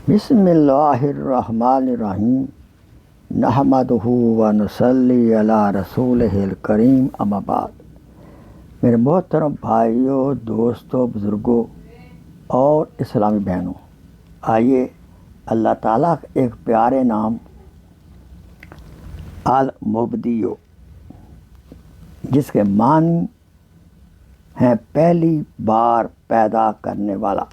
بسم اللہ الرحمن الرحیم نحمدہ و نصلی علی رسولہ الکریم اما بعد۔ میرے محترم بھائیوں، دوستوں، بزرگوں اور اسلامی بہنوں، آئیے اللہ تعالیٰ کے ایک پیارے نام المبدیو، جس کے معنی ہیں پہلی بار پیدا کرنے والا،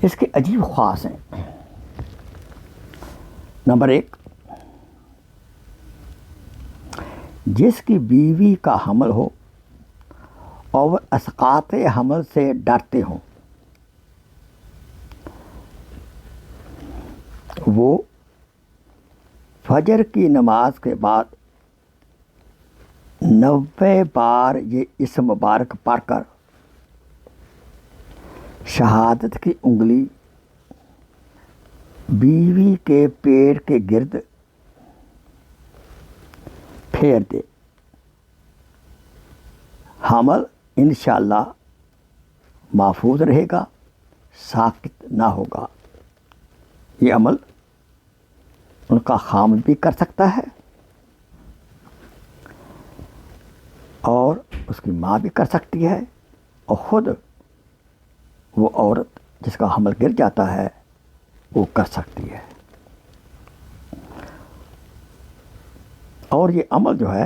اس کے عجیب خاص ہیں۔ نمبر 1، جس کی بیوی کا حمل ہو اور وہ اسقاط حمل سے ڈرتے ہوں، وہ فجر کی نماز کے بعد 90 بار یہ اسم مبارک پڑھ کر شہادت کی انگلی بیوی کے پیٹ کے گرد پھیر دے، حمل انشاءاللہ محفوظ رہے گا، ساقط نہ ہوگا۔ یہ عمل ان کا خامد بھی کر سکتا ہے اور اس کی ماں بھی کر سکتی ہے، اور خود وہ عورت جس کا حمل گر جاتا ہے وہ کر سکتی ہے۔ اور یہ عمل جو ہے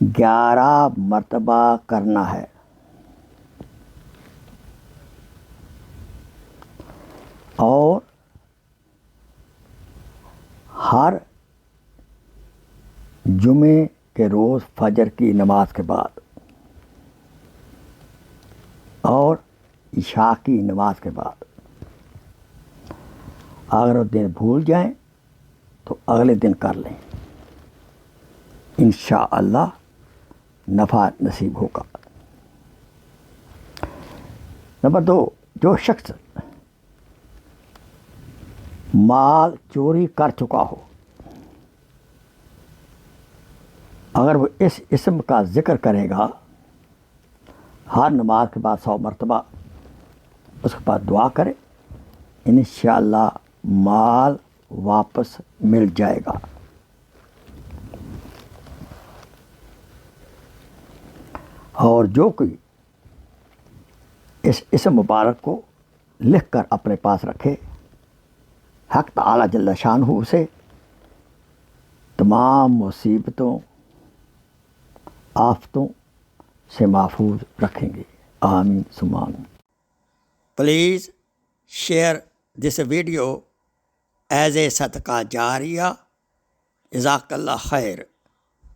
11 مرتبہ کرنا ہے، اور ہر جمعے کے روز فجر کی نماز کے بعد اور عشاء کی نماز کے بعد۔ اگر وہ دن بھول جائیں تو اگلے دن کر لیں، انشاءاللہ نفع نصیب ہوگا۔ نمبر 2، جو شخص مال چوری کر چکا ہو، اگر وہ اس اسم کا ذکر کرے گا ہر نماز کے بعد 100 مرتبہ، اس کے بعد دعا کرے، انشاءاللہ مال واپس مل جائے گا۔ اور جو کوئی اس اسم مبارک کو لکھ کر اپنے پاس رکھے، حق تعالیٰ جل شانہ اسے تمام مصیبتوں، آفتوں سے محفوظ رکھیں گے۔ آمین ثم آمین۔ Please share this video as a صدقہ جاریہ۔ جزاک اللہ خیر۔